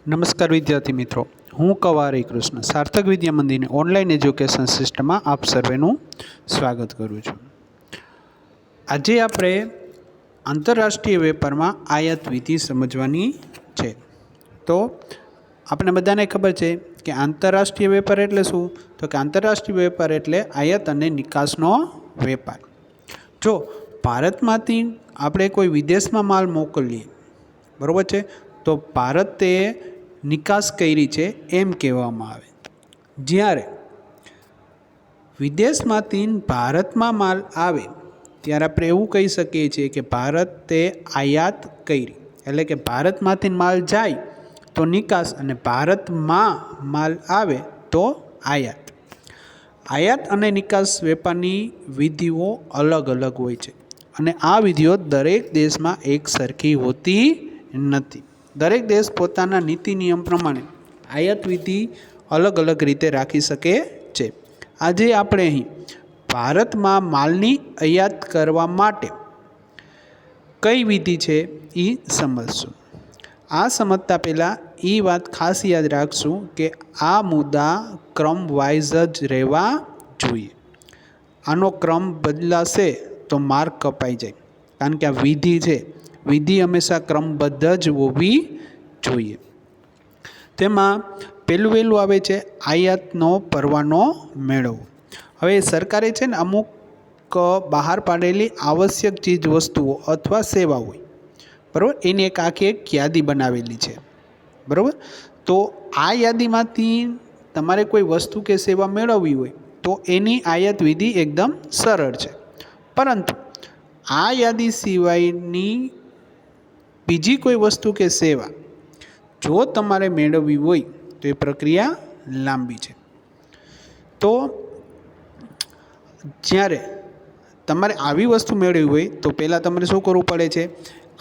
નમસ્કાર વિદ્યાર્થી મિત્રો, હું કવારી કૃષ્ણ સાર્થક વિદ્યા મંદિરની ઓનલાઈન એજ્યુકેશન સિસ્ટમમાં આપ સર્વેનું સ્વાગત કરું છું। આજે આપણે આંતરરાષ્ટ્રીય વેપારમાં આયાત વિધિ સમજવાની છે। તો આપણે બધાને ખબર છે કે આંતરરાષ્ટ્રીય વેપાર એટલે શું? તો કે આંતરરાષ્ટ્રીય વેપાર એટલે આયાત અને નિકાસનો વેપાર। જો ભારતમાંથી આપણે કોઈ વિદેશમાં માલ મોકલીએ, બરાબર છે, તો ભારતે નિકાસ કરી છે એમ કહેવામાં આવે। જ્યારે વિદેશમાંથી ભારતમાં માલ આવે ત્યારે આપણે એવું કહી શકીએ છીએ કે ભારતે આયાત કરી, એટલે કે ભારતમાંથી માલ જાય તો નિકાસ અને ભારતમાં માલ આવે તો આયાત। આયાત અને નિકાસ વેપારની વિધિઓ અલગ અલગ હોય છે અને આ વિધિઓ દરેક દેશમાં એક સરખી હોતી નથી। દરેક દેશ પોતાના નીતિ નિયમ પ્રમાણે આયાત વિધિ અલગ અલગ રીતે રાખી શકે છે। આજે આપણે અહીં ભારતમાં માલની આયાત કરવા માટે કઈ વિધિ છે એ સમજશું। આ સમજતા પહેલાં એ વાત ખાસ યાદ રાખશું કે આ મુદ્દા ક્રમ વાઇઝ જ રહેવા જોઈએ। આનો ક્રમ બદલાશે તો માર્ક કપાઈ જાય, કારણ કે આ વિધિ છે, વિધિ હંમેશા ક્રમબદ્ધ જ હોવી જોઈએ। તેમાં પહેલું આવે છે આયાતનો પરવાનો મેળવવો। હવે સરકારે છે ને અમુક બહાર પાડેલી આવશ્યક ચીજ વસ્તુઓ અથવા સેવા હોય, બરાબર, એની આખી એક યાદી બનાવેલી છે, બરાબર। તો આ યાદીમાંથી તમારે કોઈ વસ્તુ કે સેવા મેળવવી હોય તો એની આયાત વિધિ એકદમ સરળ છે। પરંતુ આ યાદી સિવાયની બીજી કોઈ વસ્તુ કે સેવા જો તમારે મેળવવી હોય તો એ પ્રક્રિયા લાંબી છે। તો જ્યારે તમારે આવી વસ્તુ મેળવવી હોય તો પહેલાં તમારે શું કરવું પડે છે?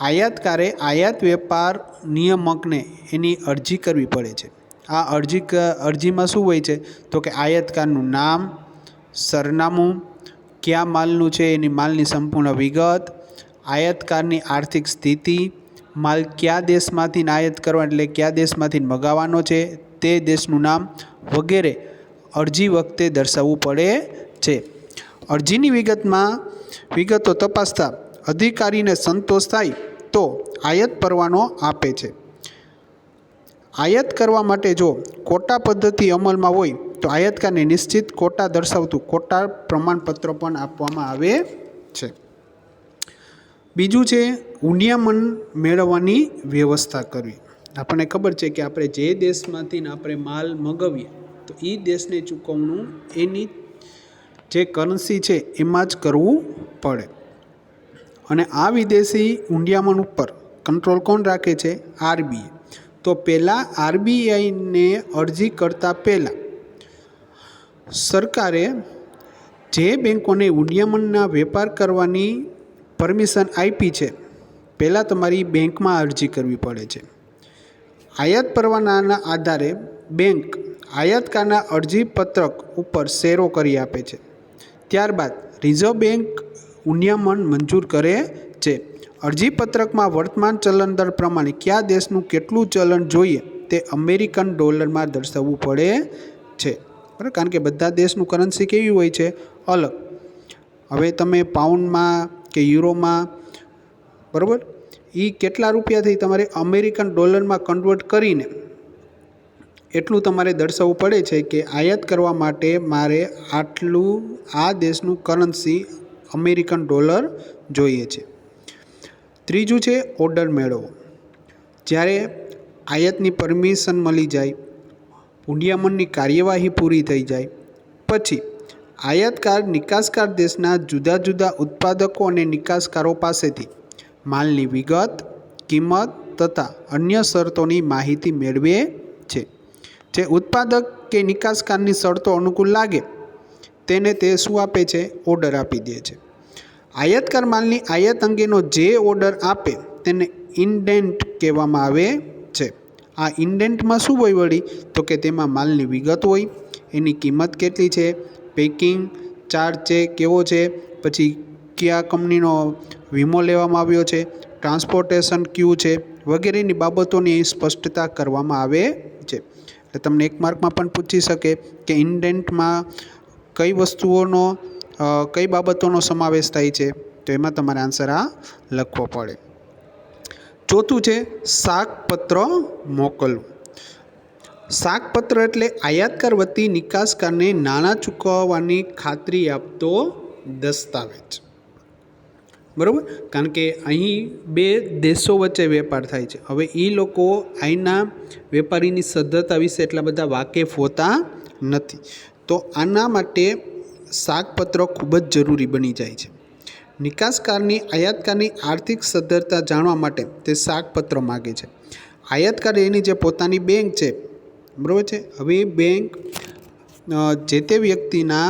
આયાતકારે આયાત વેપાર નિયામકને એની અરજી કરવી પડે છે। આ અરજીમાં શું હોય છે? તો કે આયાતકારનું નામ, સરનામું, કયા માલનું છે એની માલની સંપૂર્ણ વિગત, આયાતકારની આર્થિક સ્થિતિ, માલ કયા દેશમાંથી આયાત કરવા એટલે કયા દેશમાંથી મંગાવવાનો છે તે દેશનું નામ વગેરે અરજી વખતે દર્શાવવું પડે છે। અરજીની વિગતો તપાસતા અધિકારીને સંતોષ થાય તો આયાત પરવાનો આપે છે। આયાત કરવા માટે જો કોટા પદ્ધતિ અમલમાં હોય તો આયાતકારને નિશ્ચિત કોટા દર્શાવતું કોટા પ્રમાણપત્ર પણ આપવામાં આવે છે। બીજું છે નિયમન મેળવવાની વ્યવસ્થા કરવી। આપણને ખબર છે કે આપણે જે દેશમાંથી આપણે માલ મગાવીએ તો એ દેશને ચૂકવણું એની જે કરન્સી છે એમાં જ કરવું પડે। અને આ વિદેશી ઊંડિયામણ ઉપર કંટ્રોલ કોણ રાખે છે? આરબીઆઈ। તો પહેલાં આરબીઆઈને અરજી કરતાં પહેલાં સરકારે જે બેંકોને ઊંડિયામણના વેપાર કરવાની પરમિશન આપી છે, પહેલાં તમારી બેંકમાં અરજી કરવી પડે છે। આયાત પરવાનાના આધારે બેંક આયાતકારના અરજી પત્રક ઉપર શેરો કરી આપે છે। ત્યારબાદ રિઝર્વ બેંક ઊંડિયામણ મંજૂર કરે છે। અરજી પત્રકમાં વર્તમાન ચલણ દર પ્રમાણે કયા દેશનું કેટલું ચલણ જોઈએ તે અમેરિકન ડોલરમાં દર્શાવવું પડે છે, બરાબર, કારણ કે બધા દેશનું કરન્સી કેવી હોય છે? અલગ। હવે તમે પાઉન્ડમાં કે યુરોમાં, બરાબર, એ કેટલા રૂપિયાથી તમારે અમેરિકન ડોલરમાં કન્વર્ટ કરીને એટલું તમારે દર્શાવવું પડે છે કે આયાત કરવા માટે મારે આટલું આ દેશનું કરન્સી અમેરિકન ડોલર જોઈએ છે। ત્રીજું છે ઓર્ડર મેળવવો। જ્યારે આયાતની પરમિશન મળી જાય, ઊંડિયામણની કાર્યવાહી પૂરી થઈ જાય પછી આયાતકાર નિકાસકાર દેશના જુદા જુદા ઉત્પાદકો અને નિકાસકારો પાસેથી માલની વિગત, કિંમત તથા અન્ય શરતોની માહિતી મેળવે છે। જે ઉત્પાદક કે નિકાસકારની શરતો અનુકૂળ લાગે તેને તે શું આપે છે? ઓર્ડર આપી દે છે। આયાતકાર માલની આયાત અંગેનો જે ઓર્ડર આપે તેને ઇન્ડેન્ટ કહેવામાં આવે છે। આ ઇન્ડેન્ટમાં શું હોય વળી? તો કે તેમાં માલની વિગત હોય, એની કિંમત કેટલી છે, પેકિંગ ચાર્જ છે કેવો છે, પછી કયા કંપનીનો વીમો લેવામાં આવ્યો છે, ટ્રાન્સપોર્ટેશન ક્યુ છે વગેરેની બાબતોની સ્પષ્ટતા કરવામાં આવે છે. એટલે તમને 1 માર્કમાં પણ પૂછી શકે કે ઇન્ડેન્ટમાં કઈ વસ્તુઓનો કઈ બાબતોનો સમાવેશ થાય છે, તો એમાં તમારે આન્સર આ લખવો પડે. ચોથું છે શાકપત્ર મોકલવું. શાકપત્ર એટલે આયાતકાર વતી નિકાસકારને નાણાં ચૂકવવાની ખાતરી આપતો દસ્તાવેજ. બરાબર, કારણ કે અહીં 2 દેશો વચ્ચે વેપાર થાય છે. હવે એ લોકો અહીંના વેપારીની સદ્ધરતા વિશે એટલા બધા વાકેફ હોતા નથી, તો આના માટે શાકપત્ર ખૂબ જ જરૂરી બની જાય છે. નિકાસકારની આયાતકારની આર્થિક સદ્ધરતા જાણવા માટે તે શાકપત્ર માગે છે. આયાતકાર એની જે પોતાની બેંક છે, બરાબર છે, હવે બેંક જે તે વ્યક્તિના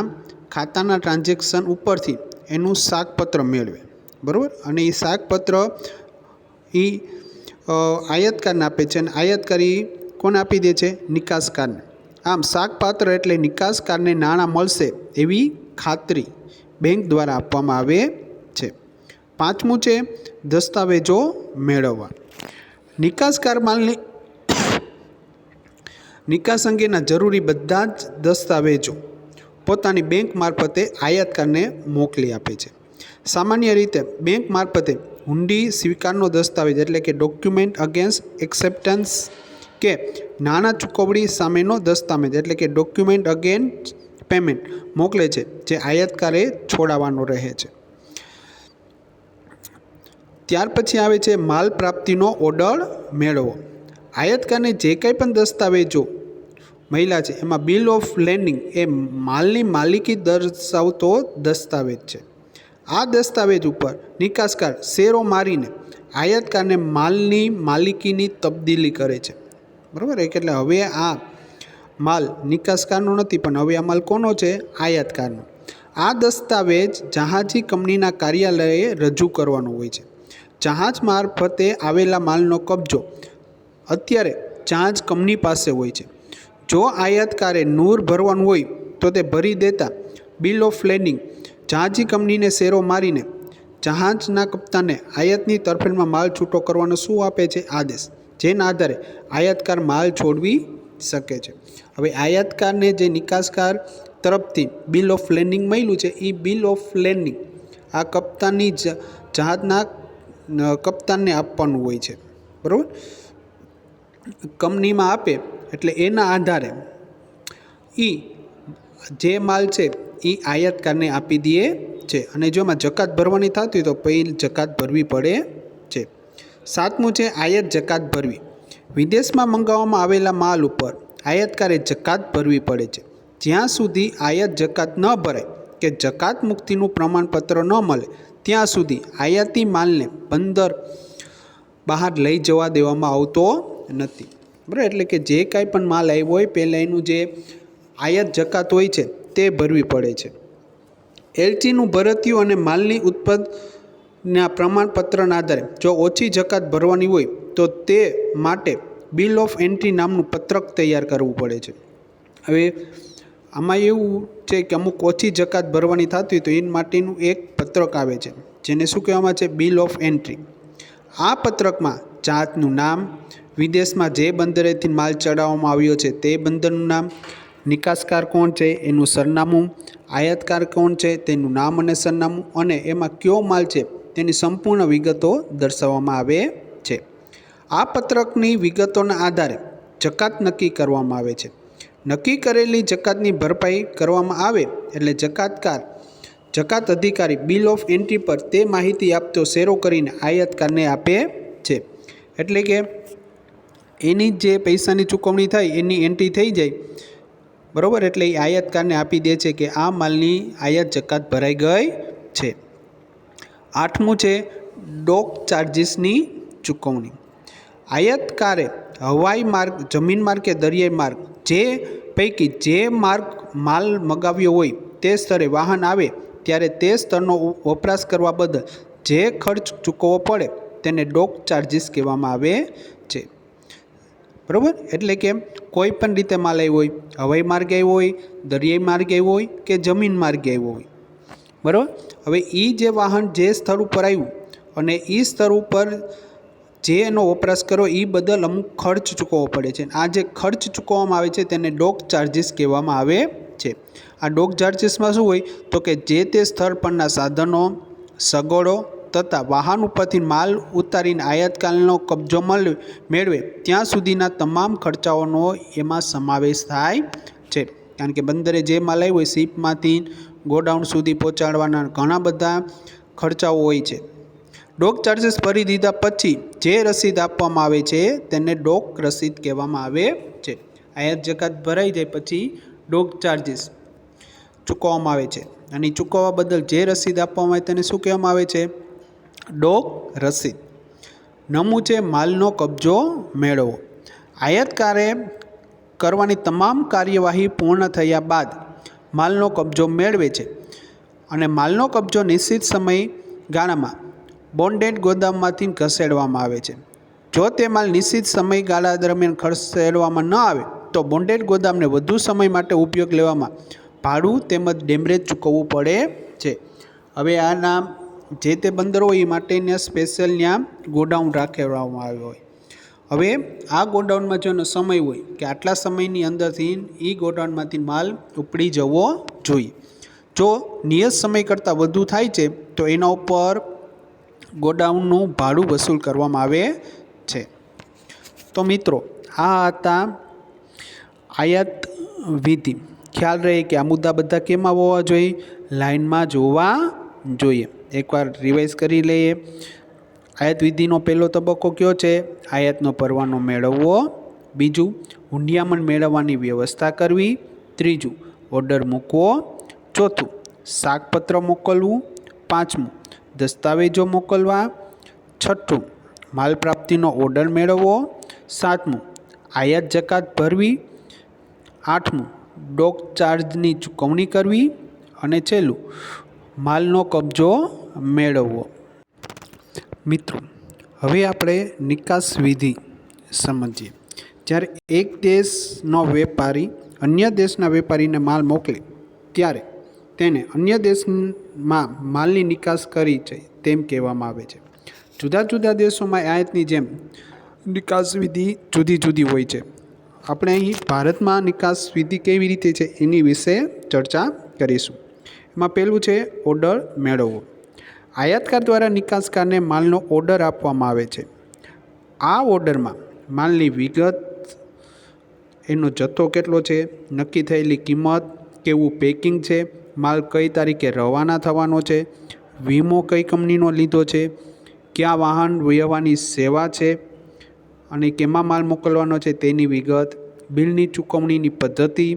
ખાતાના ટ્રાન્ઝેક્શન ઉપરથી એનું શાકપત્ર મેળવે, બરાબર, અને એ શાકપત્ર એ આયાતકારને આપે છે અને આયાતકારી કોને આપી દે છે? નિકાસકારને. આમ શાકપત્ર એટલે નિકાસકારને નાણાં મળશે એવી ખાતરી બેંક દ્વારા આપવામાં આવે છે. 5મું છે દસ્તાવેજો મેળવવા. નિકાસકાર માલની નિકાસ અંગેના જરૂરી બધા જ દસ્તાવેજો પોતાની બેંક મારફતે આયાતકારને મોકલી આપે છે. સામાન્ય રીતે બેંક મારફતે હુંડી સ્વીકારનો દસ્તાવેજ એટલે કે ડોક્યુમેન્ટ અગેન્સ્ટ એક્સેપ્ટન્સ કે નાણાં ચૂકવણી સામેનો દસ્તાવેજ એટલે કે ડોક્યુમેન્ટ અગેન્સ્ટ પેમેન્ટ મોકલે છે, જે આયાતકારે છોડાવવાનો રહે છે. ત્યાર પછી આવે છે માલ પ્રાપ્તિનો ઓર્ડર મેળવવો. આયાતકારને જે કંઈ પણ દસ્તાવેજો મળ્યા છે એમાં બિલ ઓફ લેન્ડિંગ એ માલની માલિકી દર્શાવતો દસ્તાવેજ છે. આ દસ્તાવેજ ઉપર નિકાસકાર શેરો મારીને આયાતકારને માલની માલિકીની તબદીલી કરે છે, બરાબર. એટલે હવે આ માલ નિકાસકારનો નથી, પણ હવે આ માલ કોનો છે? આયાતકારનો. આ દસ્તાવેજ જહાજી કંપનીના કાર્યાલયે રજૂ કરવાનો હોય છે. જહાજ મારફતે આવેલા માલનો કબજો અત્યારે જહાજ કંપની પાસે હોય છે. જો આયાતકારે નૂર ભરવાનું હોય તો તે ભરી દેતા બિલ ઓફ લેન્ડિંગ જહાજી કંપનીને શેરો મારીને જહાજના કપ્તાનને આયાતની તરફેણમાં માલ છૂટો કરવાનો શું આપે છે? આદેશ, જેના આધારે આયાતકાર માલ છોડવી શકે છે. હવે આયાતકારને જે નિકાસકાર તરફથી બિલ ઓફ લેન્ડિંગ મળ્યું છે એ બિલ ઓફ લેન્ડિંગ આ કપ્તાનની જહાજના કપ્તાનને આપવાનું હોય છે, બરાબર. કંપનીમાં આપે એટલે એના આધારે એ જે માલ છે એ આયાતકારને આપી દે છે, અને જો એમાં જકાત ભરવાની થતી હોય તો પહેલી જકાત ભરવી પડે છે. 7મું છે આયાત જકાત ભરવી. વિદેશમાં મંગાવવામાં આવેલા માલ ઉપર આયાતકારે જકાત ભરવી પડે છે. જ્યાં સુધી આયાત જકાત ન ભરાય કે જકાત મુક્તિનું પ્રમાણપત્ર ન મળે ત્યાં સુધી આયાતી માલને બંદર બહાર લઈ જવા દેવામાં આવતો નથી, બરાબર. એટલે કે જે કાંઈ પણ માલ આવ્યો હોય પહેલાં એનું જે આયાત જકાત હોય છે તે ભરવી પડે છે. એલચીનું ભરતિયું અને માલની ઉત્પાદનના પ્રમાણપત્રના આધારે જો ઓછી જકાત ભરવાની હોય તો તે માટે બિલ ઓફ એન્ટ્રી નામનું પત્રક તૈયાર કરવું પડે છે. હવે આમાં એવું છે કે અમુક ઓછી જકાત ભરવાની થતી હોય તો એ માટેનું એક પત્રક આવે છે, જેને શું કહેવામાં છે? Bill of entry. આ પત્રકમાં જહાજનું નામ, વિદેશમાં જે બંદરેથી માલ ચડાવવામાં આવ્યો છે તે બંદરનું નામ, નિકાસકાર કોણ છે એનું સરનામું, આયાતકાર કોણ છે તેનું નામ અને સરનામું, અને એમાં કયો માલ છે તેની સંપૂર્ણ વિગતો દર્શાવવામાં આવે છે. આ પત્રકની વિગતોના આધારે જકાત નક્કી કરવામાં આવે છે. નક્કી કરેલી જકાતની ભરપાઈ કરવામાં આવે એટલે જકાત અધિકારી બિલ ઓફ એન્ટ્રી પર તે માહિતી આપતો શેરો કરીને આયાતકારને આપે છે. એટલે કે એની જે પૈસાની ચૂકવણી થાય એની એન્ટ્રી થઈ જાય, બરાબર, એટલે એ આયાતકારને આપી દે છે કે આ માલની આયાત જકાત ભરાઈ ગઈ છે. 8મું છે ડોક ચાર્જીસની ચૂકવણી. આયાતકારે હવાઈ માર્ગ, જમીન માર્ગ કે દરિયાઈ માર્ગ જે પૈકી જે માલ મગાવ્યો હોય તે સ્તરે વાહન આવે ત્યારે તે સ્તરનો વપરાશ કરવા બદલ જે ખર્ચ ચૂકવવો પડે તેને ડોક ચાર્જીસ કહેવામાં આવે છે, બરાબર. એટલે કે કોઈ પણ રીતે માલ આવ્યો હોય, હવાઈ માર્ગે આવ્યો હોય, દરિયાઈ માર્ગે આવ્યો હોય કે જમીન માર્ગે આવ્યો હોય, બરાબર. હવે એ જે વાહન જે સ્થળ ઉપર આવ્યું અને એ સ્તર ઉપર જે એનો વપરાશ કરો એ બદલ અમુક ખર્ચ ચૂકવવો પડે છે. આ જે ખર્ચ ચૂકવવામાં આવે છે તેને ડોક ચાર્જીસ કહેવામાં આવે છે. આ ડોક ચાર્જીસમાં શું હોય તો કે જે તે સ્થળ પરના સાધનો, સગવડો તથા વાહન ઉપરથી માલ ઉતારીને આયાતકારનો કબજો મેળવે ત્યાં સુધીના તમામ ખર્ચાઓનો એમાં સમાવેશ થાય છે. કારણ કે બંદરે જે માલ આવ્યો હોય શિપમાંથી ગોડાઉન સુધી પહોંચાડવાના ઘણા બધા ખર્ચાઓ હોય છે. ડોક ચાર્જીસ ભરી દીધા પછી જે રસીદ આપવામાં આવે છે તેને ડોક રસીદ કહેવામાં આવે છે. આયાત જકાત ભરાઈ જાય પછી ડોક ચાર્જીસ ચૂકવવામાં આવે છે અને ચૂકવવા બદલ જે રસીદ આપવામાં આવે તેને શું કહેવામાં આવે છે? ડોક રસીદ. નવમું છે માલનો કબજો મેળવવો. આયાતકારે કરવાની તમામ કાર્યવાહી પૂર્ણ થયા બાદ માલનો કબજો મેળવે છે અને માલનો કબજો નિશ્ચિત સમયગાળામાં બોન્ડેડ ગોદામમાંથી ખસેડવામાં આવે છે. જો તે માલ નિશ્ચિત સમયગાળા દરમિયાન ખસેડવામાં ન આવે તો બોન્ડેડ ગોદામને વધુ સમય માટે ઉપયોગ લેવામાં ભાડું તેમજ ડેમરેજ ચૂકવવું પડે છે. હવે આના જે તે બંદરો હોય એ માટેના સ્પેશિયલ ત્યાં ગોડાઉન રાખવામાં આવ્યો હોય. હવે આ ગોડાઉનમાં જો એનો સમય હોય કે આટલા સમયની અંદરથી એ ગોડાઉનમાંથી માલ ઉપડી જવો જોઈએ. જો નિયત સમય કરતાં વધુ થાય છે તો એના ઉપર ગોડાઉનનું ભાડું વસૂલ કરવામાં આવે છે. તો મિત્રો આ હતા આયાત વિધિ. ખ્યાલ રહે કે આ મુદ્દા બધા કેમાં હોવા જોઈએ? લાઇનમાં જોવા જોઈએ. એકવાર રિવાઇઝ કરી લઈએ. આયાત વિધિનો પહેલો તબક્કો કયો છે? આયાતનો પરવાનો મેળવવો. બીજું, હુંડિયામણ મેળવવાની વ્યવસ્થા કરવી. ત્રીજું, ઓર્ડર મૂકવો. ચોથું, શાકપત્ર મોકલવું. પાંચમું, દસ્તાવેજો મોકલવા. છઠ્ઠું, માલ પ્રાપ્તિનો ઓર્ડર મેળવવો. સાતમું, આયાત જકાત ભરવી. આઠમું, ડોક ચાર્જની ચૂકવણી કરવી. અને છેલ્લું, માલનો કબજો મેળવવો. મિત્રો હવે આપણે નિકાસ વિધિ સમજીએ. જ્યારે એક દેશનો વેપારી અન્ય દેશના વેપારીને માલ મોકલે ત્યારે તેને અન્ય દેશમાં માલની નિકાસ કરી છે તેમ કહેવામાં આવે છે. જુદા જુદા દેશોમાં આયાતની જેમ નિકાસ વિધિ જુદી જુદી હોય છે. આપણે અહીં ભારતમાં નિકાસ વિધિ કેવી રીતે છે એની વિશે ચર્ચા કરીશું. એમાં પહેલું છે ઓર્ડર મેળવવો. આયાતકાર દ્વારા નિકાસકારને માલનો ઓર્ડર આપવામાં આવે છે. આ ઓર્ડરમાં માલની વિગત, એનો જથ્થો કેટલો છે, નક્કી થયેલી કિંમત, કેવું પેકિંગ છે, માલ કઈ તારીખે રવાના થવાનો છે, વીમો કઈ કંપનીનો લીધો છે, ક્યાં વાહન વ્યવહારની સેવા છે અને કેમાં માલ મોકલવાનો છે તેની વિગત, બિલની ચૂકવણીની પદ્ધતિ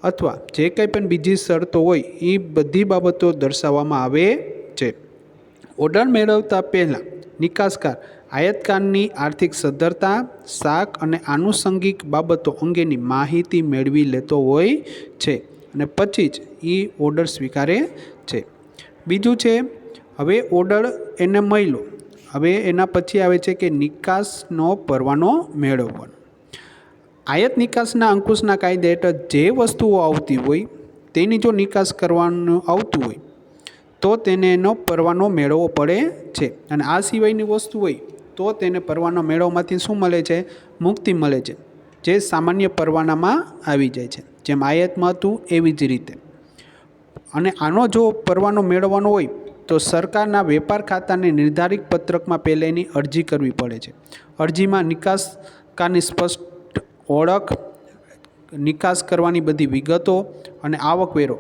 અથવા જે કંઈ પણ બીજી શરતો હોય એ બધી બાબતો દર્શાવવામાં આવે છે. ઓર્ડર મેળવતા પહેલાં નિકાસકાર આયાતકારની આર્થિક સદ્ધરતા, શાક અને આનુષંગિક બાબતો અંગેની માહિતી મેળવી લેતો હોય છે અને પછી જ એ ઓર્ડર સ્વીકારે છે. બીજું છે હવે ઓર્ડર એને મળ્યો. હવે એના પછી આવે છે કે નિકાસનો પરવાનો મેળવવાનો. આયાત નિકાસના અંકુશના કાયદા હેઠળ જે વસ્તુઓ આવતી હોય તેની જો નિકાસ કરવાનું આવતું હોય તો તેને એનો પરવાનો મેળવવો પડે છે. અને આ સિવાયની વસ્તુ હોય તો તેને પરવાનો મેળવવામાંથી શું મળે છે? મુક્તિ મળે છે, જે સામાન્ય પરવાનામાં આવી જાય છે. જેમ આયાતમાં હતું એવી જ રીતે. અને આનો જો પરવાનો મેળવવાનો હોય તો સરકારના વેપાર ખાતાને નિર્ધારિત પત્રકમાં પહેલાં એની અરજી કરવી પડે છે. અરજીમાં નિકાસકારની સ્પષ્ટ ઓળખ, નિકાસ કરવાની બધી વિગતો અને આવકવેરો,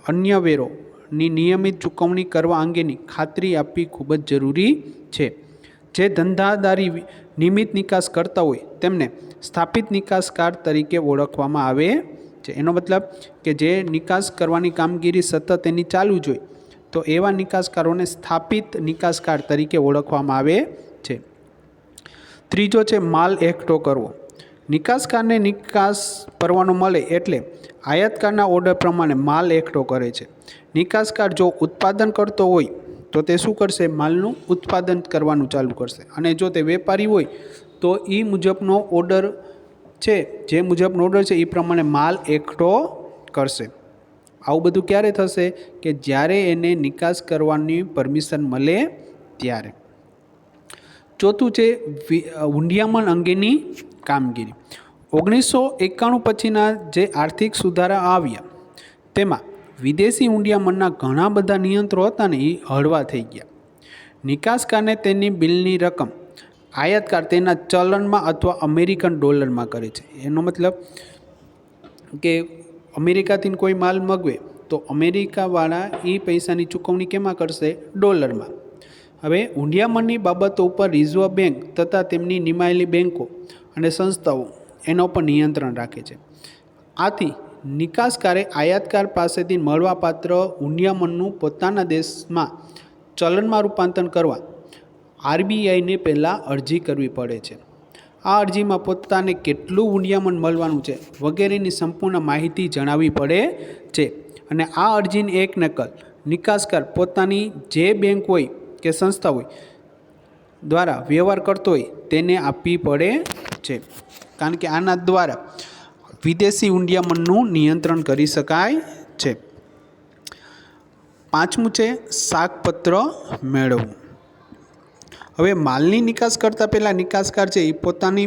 અન્ય વેરોની નિયમિત ચૂકવણી કરવા અંગેની ખાતરી આપવી ખૂબ જ જરૂરી છે. જે ધંધાદારી નિયમિત નિકાસ કરતા હોય તેમને સ્થાપિત નિકાસકાર તરીકે ઓળખવામાં આવે છે. એનો મતલબ કે જે નિકાસ કરવાની કામગીરી સતત એની ચાલુ જ હોય તો એવા નિકાસકારોને સ્થાપિત નિકાસકાર તરીકે ઓળખવામાં આવે છે. ત્રીજો છે માલ એકઠો કરવો. નિકાસકારને નિકાસ પરવાનો મળે એટલે આયાતકારના ઓર્ડર પ્રમાણે માલ એકઠો કરે છે. નિકાસકાર જો ઉત્પાદન કરતો હોય તો તે શું કરશે? માલનું ઉત્પાદન કરવાનું ચાલુ કરશે. અને જો તે વેપારી હોય તો એ મુજબનો ઓર્ડર છે, જે મુજબનો ઓર્ડર છે એ પ્રમાણે માલ એકઠો કરશે. આવું બધું ક્યારે થશે? કે જ્યારે એને નિકાસ કરવાની પરમિશન મળે ત્યારે. ચોથું છે હુંડિયામણ અંગેની કામગીરી. 1991 પછીના જે આર્થિક સુધારા આવ્યા તેમાં વિદેશી હુંડિયામણના ઘણા બધા નિયંત્રણો હતા ને એ હળવા થઈ ગયા. નિકાસકારને તેની બિલની રકમ આયાતકાર તેના ચલણમાં અથવા અમેરિકન ડોલરમાં કરે છે. એનો મતલબ કે અમેરિકાથી કોઈ માલ મગવે તો અમેરિકાવાળા એ પૈસાની ચૂકવણી કેમાં કરશે? ડોલરમાં. હવે હુંડિયામણની બાબતો ઉપર રિઝર્વ બેંક તથા તેમની નિમાયેલી બેંકો અને સંસ્થાઓ એના ઉપર નિયંત્રણ રાખે છે. આથી નિકાસકારે આયાતકાર પાસેથી મળવાપાત્ર હુંડિયામણનું પોતાના દેશમાં ચલણમાં રૂપાંતર કરવા આરબીઆઈને પહેલાં અરજી કરવી પડે છે. આ અરજીમાં પોતાને કેટલું હુંડિયામણ મળવાનું છે વગેરેની સંપૂર્ણ માહિતી જણાવવી પડે છે. અને આ અરજીની એક નકલ નિકાસકાર પોતાની જે બેંક હોય કે સંસ્થા હોય દ્વારા વ્યવહાર કરતો હોય તેને આપવી પડે છે. કારણ કે આના દ્વારા વિદેશી હુંડિયામણનું નિયંત્રણ કરી શકાય છે. પાંચમું છે શાકપત્ર મેળવવું. હવે માલની નિકાસ કરતાં પહેલાં નિકાસકાર છે એ પોતાની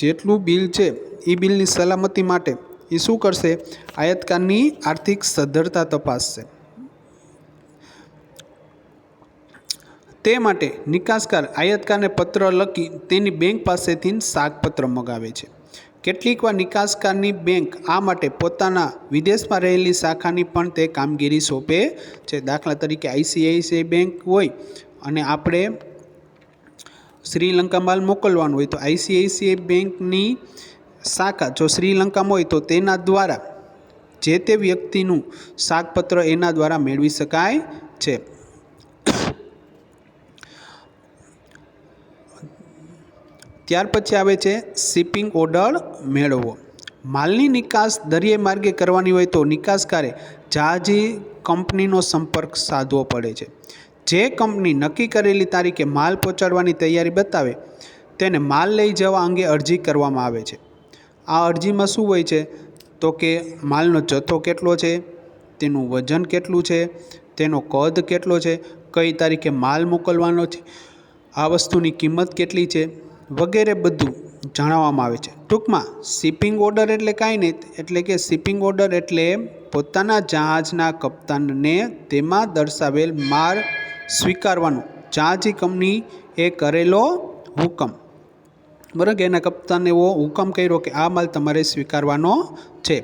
જેટલું બિલ છે એ બિલની સલામતી માટે એ શું કરશે? આયાતકારની આર્થિક સદ્ધરતા તપાસશે. તે માટે નિકાસકાર આયાતકારને પત્ર લખી તેની બેંક પાસેથી શાકપત્ર મગાવે છે. કેટલીકવાર નિકાસકારની બેંક આ માટે પોતાના વિદેશમાં રહેલી શાખાની પણ તે કામગીરી સોંપે છે. દાખલા તરીકે આઈસીઆઈસીઆઈ બેંક હોય અને આપણે શ્રીલંકા માલ મોકલવાનો હોય તો આઈસીઆઈસીઆઈ બેંકની શાખા જો શ્રીલંકામાં હોય તો તેના દ્વારા જે તે વ્યક્તિનું શાકપત્ર એના દ્વારા મેળવી શકાય છે. ત્યાર પછી આવે છે શિપિંગ ઓર્ડર મેળવવો. માલની નિકાસ દરિયાઈ માર્ગે કરવાની હોય તો નિકાસકારે જહાજી કંપનીનો સંપર્ક સાધવો પડે છે. જે કંપની નક્કી કરેલી તારીખે માલ પહોંચાડવાની તૈયારી બતાવે તેને માલ લઈ જવા અંગે અરજી કરવામાં આવે છે. આ અરજીમાં શું હોય છે તો કે માલનો જથ્થો કેટલો છે, તેનું વજન કેટલું છે, તેનો કદ કેટલો છે, કઈ તારીખે માલ મોકલવાનો છે, આ વસ્તુની કિંમત કેટલી છે વગેરે બધું જણાવવામાં આવે છે. ટૂંકમાં શિપિંગ ઓર્ડર એટલે કાંઈ નહીં, એટલે કે શિપિંગ ઓર્ડર એટલે પોતાના જહાજના કપ્તાનને તેમાં દર્શાવેલ માલ સ્વીકારવાનો જહાજી કંપનીએ કરેલો હુકમ. બરાબર, એના કપ્તાને એવો હુકમ કર્યો કે આ માલ તમારે સ્વીકારવાનો છે.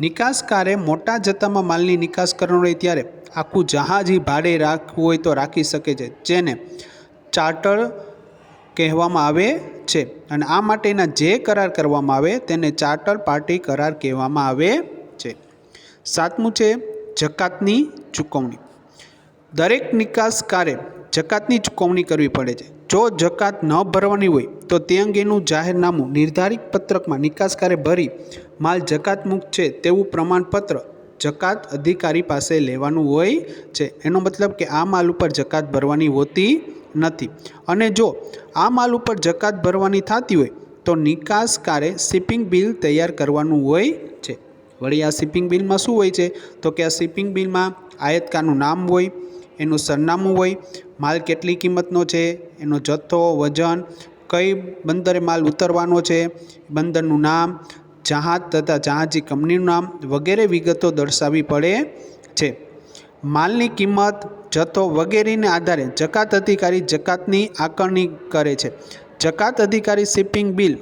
નિકાસકારે મોટા જથ્થામાં માલની નિકાસ કરવાનો હોય ત્યારે આખું જહાજ ભાડે રાખવું હોય તો રાખી શકે છે, જેને ચાર્ટર કહેવામાં આવે છે. અને આ માટેના જે કરાર કરવામાં આવે તેને ચાર્ટર પાર્ટી કરાર કહેવામાં આવે છે. સાતમું છે જકાતની ચૂકવણી. દરેક નિકાસકારે જકાતની ચૂકવણી કરવી પડે છે. જો જકાત ન ભરવાની હોય તો તે અંગેનું જાહેરનામું નિર્ધારિત પત્રકમાં નિકાસકારે ભરી માલ જકાત મુક્ત છે તેવું પ્રમાણપત્ર જકાત અધિકારી પાસે લેવાનું હોય છે. એનો મતલબ કે આ માલ ઉપર જકાત ભરવાની હોતી નથી. અને જો આ માલ ઉપર જકાત ભરવાની થતી હોય તો નિકાસકારે શિપિંગ બિલ તૈયાર કરવાનું હોય છે. વળી આ શિપિંગ બિલમાં શું હોય છે તો કે આ શિપિંગ બિલમાં આયાતકારનું નામ હોય, એનું સરનામું હોય, માલ કેટલી કિંમતનો છે, એનો જથ્થો, વજન, કઈ બંદરે માલ ઉતરવાનો છે, બંદરનું નામ, જહાજ તથા જહાજી કંપનીનું નામ વગેરે વિગતો દર્શાવવી પડે છે. માલની કિંમત, જથ્થો વગેરેને આધારે જકાત અધિકારી જકાતની આકારણી કરે છે. જકાત અધિકારી શિપિંગ બિલ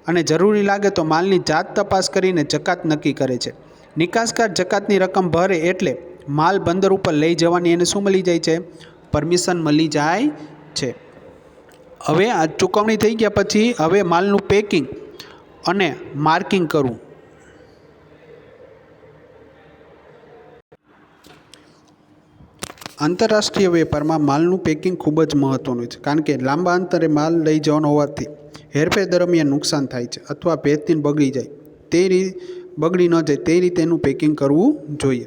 અને જરૂરી લાગે તો માલની જાત તપાસ કરીને જકાત નક્કી કરે છે. નિકાસકાર જકાતની રકમ ભરે એટલે માલ બંદર ઉપર લઈ જવાની એને શું મળી જાય છે? પરમિશન મળી જાય છે. હવે આ ચૂકવણી થઈ ગયા પછી હવે માલનું પેકિંગ અને માર્કિંગ કરવું. આંતરરાષ્ટ્રીય વેપારમાં માલનું પેકિંગ ખૂબ જ મહત્ત્વનું છે, કારણ કે લાંબા અંતરે માલ લઈ જવાનો હોવાથી હેરફેર દરમિયાન નુકસાન થાય છે અથવા ભેજથી બગડી ન જાય તે રીતે એનું પેકિંગ કરવું જોઈએ.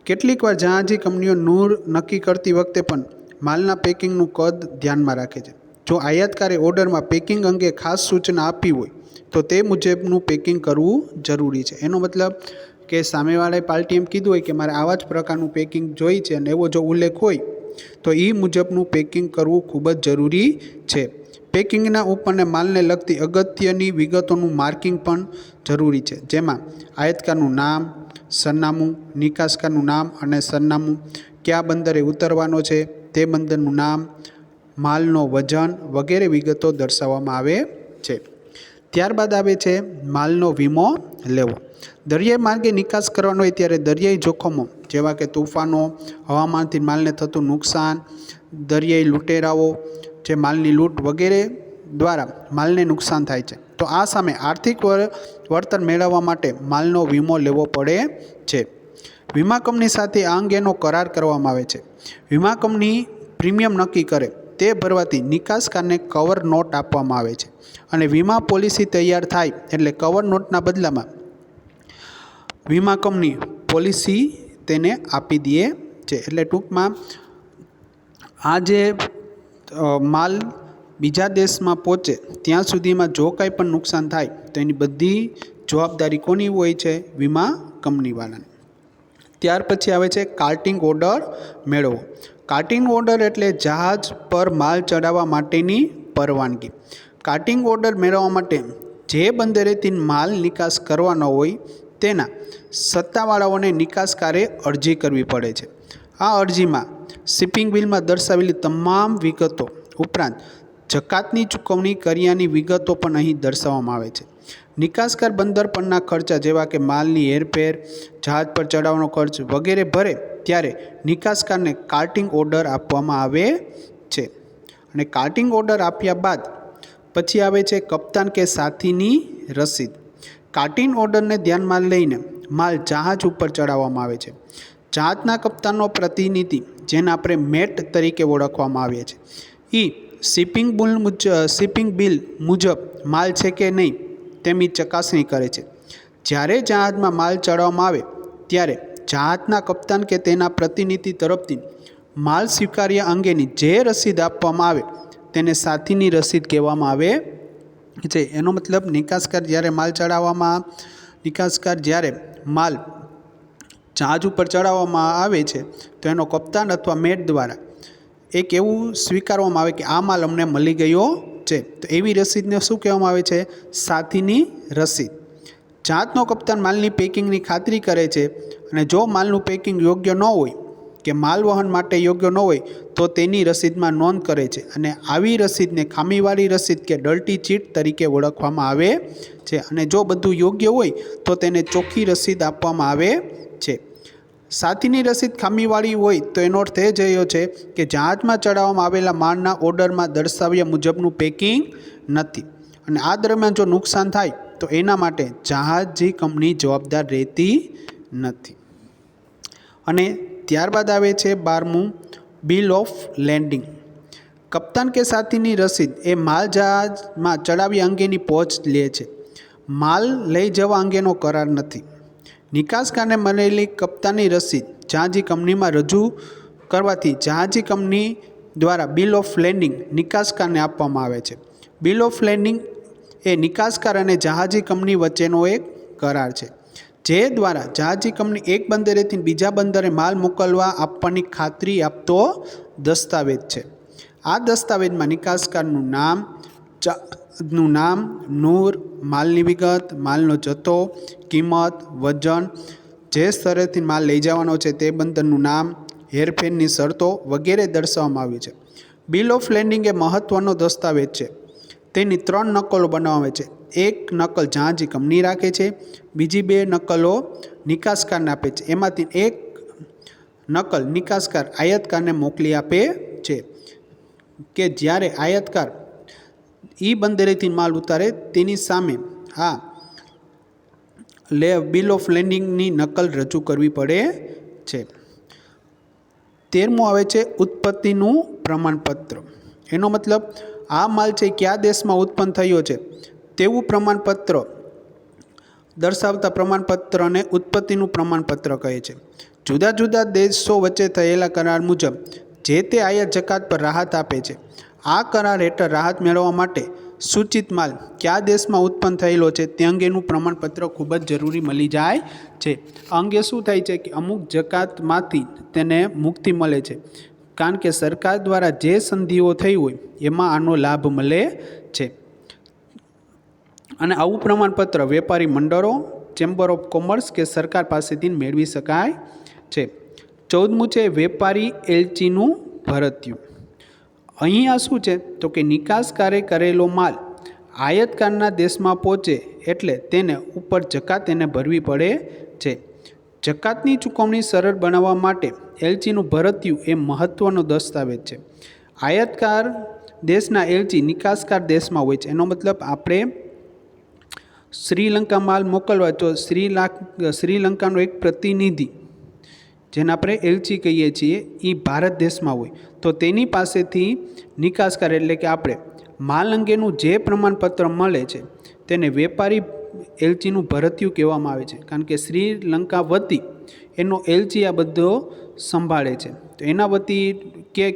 કેટલીકવાર જહાજી કંપનીઓ નૂર નક્કી કરતી વખતે પણ માલના પેકિંગનું કદ ધ્યાનમાં રાખે છે. જો આયાતકારે ઓર્ડરમાં પેકિંગ અંગે ખાસ સૂચના આપી હોય તો તે મુજબનું પેકિંગ કરવું જરૂરી છે. એનો મતલબ કે સામેવાળી પાર્ટી એમ કીધું હોય કે મારે આવા જ પ્રકારનું પેકિંગ જોઈએ છે અને એવો જો ઉલ્લેખ હોય તો એ મુજબનું પેકિંગ કરવું ખૂબ જ જરૂરી છે. પેકિંગના ઉપરને માલને લગતી અગત્યની વિગતોનું માર્કિંગ પણ જરૂરી છે, જેમાં આયાતકારનું નામ, સરનામું, નિકાસકારનું નામ અને સરનામું, કયા બંદરે ઉતરવાનો છે તે બંદરનું નામ, માલનો વજન વગેરે વિગતો દર્શાવવામાં આવે છે. ત્યારબાદ આવે છે માલનો વીમો લેવો. દરિયાઈ માર્ગે નિકાસ કરવાનો હોય ત્યારે દરિયાઈ જોખમો જેવા કે તોફાનો, હવામાનથી માલને થતું નુકસાન, દરિયાઈ લૂંટેરાઓ, જે માલની લૂંટ વગેરે દ્વારા માલને નુકસાન થાય છે, તો આ સામે આર્થિક વળતર મેળવવા માટે માલનો વીમો લેવો પડે છે. વીમા કંપની સાથે આ અંગેનો કરાર કરવામાં આવે છે. વીમા કંપની પ્રીમિયમ નક્કી કરે તે ભરવાથી નિકાસકારને કવર નોટ આપવામાં આવે છે અને વીમા પોલિસી તૈયાર થાય એટલે કવર નોટના બદલામાં વીમા કંપની પોલિસી તેને આપી દે છે. એટલે ટૂંકમાં આ જે માલ બીજા દેશમાં પહોંચે ત્યાં સુધીમાં જો કંઈ પણ નુકસાન થાય તો એની બધી જવાબદારી કોની હોય છે? વીમા કંપનીવાળાની. ત્યાર પછી આવે છે કાર્ટિંગ ઓર્ડર મેળવવો. કાર્ટિંગ ઓર્ડર એટલે જહાજ પર માલ ચડાવવા માટેની પરવાનગી. કાર્ટિંગ ઓર્ડર મેળવવા માટે જે બંદરેથી માલ નિકાસ કરવાનો હોય તેના સત્તાવાળાઓને નિકાસકારે અરજી કરવી પડે છે. આ અરજીમાં શિપિંગ બિલમાં દર્શાવેલી તમામ વિગતો ઉપરાંત જકાતની ચૂકવણી કર્યાની વિગતો પણ અહીં દર્શાવવામાં આવે છે. નિકાસકાર બંદર પરના ખર્ચા જેવા કે માલની હેરફેર, જહાજ પર ચડાવવાનો ખર્ચ વગેરે ભરે ત્યારે નિકાસકારને કાર્ટિંગ ઓર્ડર આપવામાં આવે છે. અને કાર્ટિંગ ઓર્ડર આપ્યા બાદ પછી આવે છે કપ્તાન કે સાથીની રસીદ. કાર્ટિંગ ઓર્ડરને ધ્યાનમાં લઈને માલ જહાજ ઉપર ચડાવવામાં આવે છે. જહાજના કપ્તાનનો પ્રતિનિધિ, જેને આપણે મેટ તરીકે ઓળખવામાં આવે છે, એ શિપિંગ બિલ મુજબ માલ છે કે નહીં તેમની ચકાસણી કરે છે. જ્યારે જહાજમાં માલ ચડાવવામાં આવે ત્યારે જહાજના કપ્તાન કે તેના પ્રતિનિધિ તરફથી માલ સ્વીકાર્ય અંગેની જે રસીદ આપવામાં આવે તેને સાથીની રસીદ કહેવામાં આવે છે. એનો મતલબ નિકાસકાર જ્યારે માલ જહાજ ઉપર ચડાવવામાં આવે છે તો એનો કપ્તાન અથવા મેટ દ્વારા એક એવું સ્વીકારવામાં આવે કે આ માલ અમને મળી ગયો છે, તો એવી રસીદને શું કહેવામાં આવે છે? સાથીની રસીદ. જહાજનો કપ્તાન માલની પેકિંગની ખાતરી કરે છે અને જો માલનું પેકિંગ યોગ્ય ન હોય કે માલ વહન માટે યોગ્ય ન હોય તો તેની રસીદમાં નોંધ કરે છે અને આવી રસીદને ખામીવાળી રસીદ કે ડર્ટી ચીટ તરીકે ઓળખવામાં આવે છે. અને જો બધું યોગ્ય હોય તો તેને ચોખ્ખી રસીદ આપવામાં આવે છે. સાથીની રસીદ ખામીવાળી હોય તો એનો અર્થ એ થયો છે કે જહાજમાં ચડાવવામાં આવેલા માલના ઓર્ડરમાં દર્શાવ્યા મુજબનું પેકિંગ નથી અને આ દરમિયાન જો નુકસાન થાય તો એના માટે જહાજી કંપની જવાબદાર રહેતી નથી. અને ત્યારબાદ આવે છે 12મું બિલ ઓફ લેન્ડિંગ. કપ્તાન કે સાથીની રસીદ એ માલ જહાજમાં ચડાવ્યા અંગેની પહોંચ લે છે, માલ લઈ જવા અંગેનો કરાર નથી. નિકાસકારને મળેલી કપ્તાનની રસીદ જહાજી કંપનીમાં રજૂ કરવાથી જહાજી કંપની દ્વારા બિલ ઓફ લેન્ડિંગ નિકાસકારને આપવામાં આવે છે. બિલ ઓફ લેન્ડિંગ એ નિકાસકાર અને જહાજી કંપની વચ્ચેનો એક કરાર છે, જે દ્વારા જહાજી કંપની એક બંદરેથી બીજા બંદરે માલ મોકલવા આપવાની ખાતરી આપતો દસ્તાવેજ છે. આ દસ્તાવેજમાં નિકાસકારનું નામ, નૂર, માલની વિગત, માલનો જથ્થો, કિંમત, વજન, જે સ્તરેથી માલ લઈ જવાનો છે તે બંદરનું નામ, હેરફેરની શરતો વગેરે દર્શાવવામાં આવ્યું છે. બિલ ઓફ લેન્ડિંગ એ મહત્ત્વનો દસ્તાવેજ છે. તેની 3 નકલો બનાવવામાં આવે છે. એક નકલ જહાજી કંપની રાખે છે, બીજી 2 નકલો નિકાસકારને આપે છે. એમાંથી એક નકલ નિકાસકાર આયાતકારને મોકલી આપે છે કે જ્યારે આયાતકાર બંદરેથી માલ ઉતારે તેની સામે આ બિલ ઓફ લેન્ડિંગની નકલ રજૂ કરવી પડે છે. 13મું આવે છે ઉત્પત્તિનું પ્રમાણપત્ર. એનો મતલબ આ માલ છે કયા દેશમાં ઉત્પન્ન થયો છે તેવું પ્રમાણપત્ર દર્શાવતા પ્રમાણપત્રને ઉત્પત્તિનું પ્રમાણપત્ર કહે છે. જુદા જુદા દેશો વચ્ચે થયેલા કરાર મુજબ જે તે આયાત જકાત પર રાહત આપે છે. આ કરાર હેઠળ રાહત મેળવવા માટે સૂચિત માલ કયા દેશમાં ઉત્પન્ન થયેલો છે તે અંગેનું પ્રમાણપત્ર ખૂબ જ જરૂરી મળી જાય છે. આ અંગે શું થાય છે કે અમુક જકાતમાંથી તેને મુક્તિ મળે છે, કારણ કે સરકાર દ્વારા જે સંધિઓ થઈ હોય એમાં આનો લાભ મળે છે. અને આવું પ્રમાણપત્ર વેપારી મંડળો, ચેમ્બર ઓફ કોમર્સ કે સરકાર પાસેથી મેળવી શકાય છે. 14મું છે વેપારી એલચીનું ભરતિયું. અહીંયા શું છે તો કે નિકાસકારે કરેલો માલ આયાતકારના દેશમાં પહોંચે એટલે તેને ઉપર જકાત એને ભરવી પડે છે. જકાતની ચૂકવણી સરળ બનાવવા માટે એલચીનું ભરતિયું એ મહત્ત્વનો દસ્તાવેજ છે. આયાતકાર દેશના એલચી નિકાસકાર દેશમાં હોય છે. એનો મતલબ આપણે શ્રીલંકા માલ મોકલવા તો શ્રીલંકાનો એક પ્રતિનિધિ, જેને આપણે એલચી કહીએ છીએ, એ ભારત દેશમાં હોય તો તેની પાસેથી નિકાસકાર એટલે કે આપણે માલ અંગેનું જે પ્રમાણપત્ર મળે છે તેને વેપારી એલચીનું ભરતિયું કહેવામાં આવે છે, કારણ કે શ્રીલંકા વતી એનો એલચી આ બધો સંભાળે છે. તો એના વતી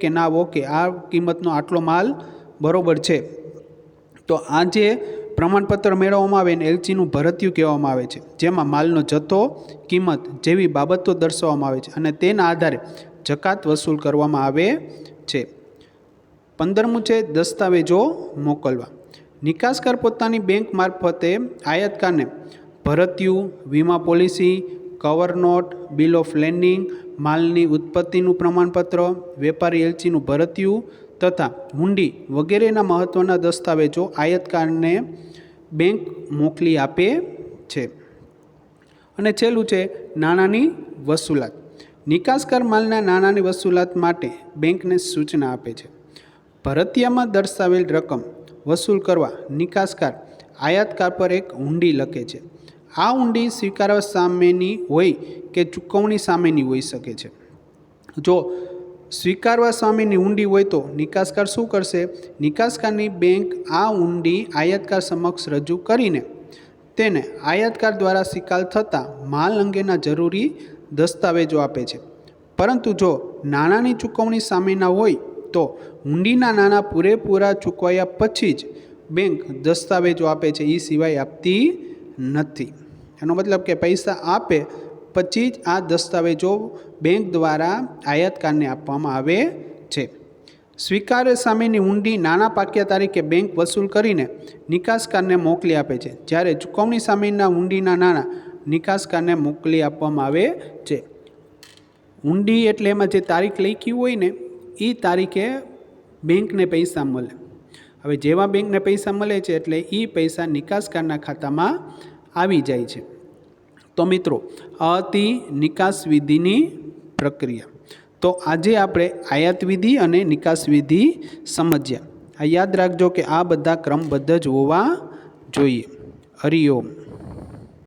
કે ના ઓકે આ કિંમતનો આટલો માલ બરોબર છે, તો આ જે પ્રમાણપત્ર મેળવવામાં આવે એને એલચીનું ભરતિયું કહેવામાં આવે છે, જેમાં માલનો જથ્થો, કિંમત જેવી બાબતો દર્શાવવામાં આવે છે અને તેના આધારે જકાત વસૂલ કરવામાં આવે છે. 15મું છે દસ્તાવેજો મોકલવા. નિકાસકાર પોતાની બેંક મારફતે આયાતકારને ભરતિયું, વીમા policy, cover note, bill of lading, માલની ઉત્પત્તિનું પ્રમાણપત્ર, વેપારી એલચીનું ભરતિયું તથા હુંડી વગેરેના મહત્ત્વના દસ્તાવેજો આયાતકારને બેંક મોકલી આપે છે. અને છેલ્લું છે નાણાંની વસૂલાત. નિકાસકાર માલના નાણાંની વસૂલાત માટે બેંકને સૂચના આપે છે. ભરતિયામાં દર્શાવેલ રકમ વસૂલ કરવા નિકાસકાર આયાતકાર પર એક હુંડી લખે છે. આ હુંડી સ્વીકારવા સામેની હોય કે ચૂકવણી સામેની હોઈ શકે છે. જો સ્વીકારવા સામેની હુંડી હોય તો નિકાસકાર શું કરશે? નિકાસકારની બેંક આ હુંડી આયાતકાર સમક્ષ રજૂ કરીને તેને આયાતકાર દ્વારા સ્વીકાર થતા માલ અંગેના જરૂરી દસ્તાવેજો આપે છે. પરંતુ જો નાણાંની ચૂકવણી સામેના હોય તો હુંડીના નાણાં પૂરેપૂરા ચૂકવાયા પછી જ બેંક દસ્તાવેજો આપે છે, એ સિવાય આપતી નથી. એનો મતલબ કે પૈસા આપે પછી જ આ દસ્તાવેજો બેંક દ્વારા આયાતકારને આપવામાં આવે છે. સ્વીકાર સામેની હુંડી નાણાં પાક્યા તારીખે બેંક વસૂલ કરીને નિકાસકારને મોકલી આપે છે, જ્યારે ચૂકવણી સામેના હુંડીના નાણાં નિકાસકારને મોકલી આપવામાં આવે છે. હુંડી એટલે એમાં જે તારીખ લખી હોય ને એ તારીખે બેંકને પૈસા મળે. હવે જેવા બેંકને પૈસા મળે છે એટલે એ પૈસા નિકાસકારના ખાતામાં આવી જાય છે. તો મિત્રો આ હતી નિકાસ વિધિની પ્રક્રિયા. તો આજે આપણે આયાત વિધિ અને નિકાસ વિધિ સમજ્યા. આ યાદ રાખજો કે આ બધા ક્રમબદ્ધ જ હોવા જોઈએ. હરિઓમ.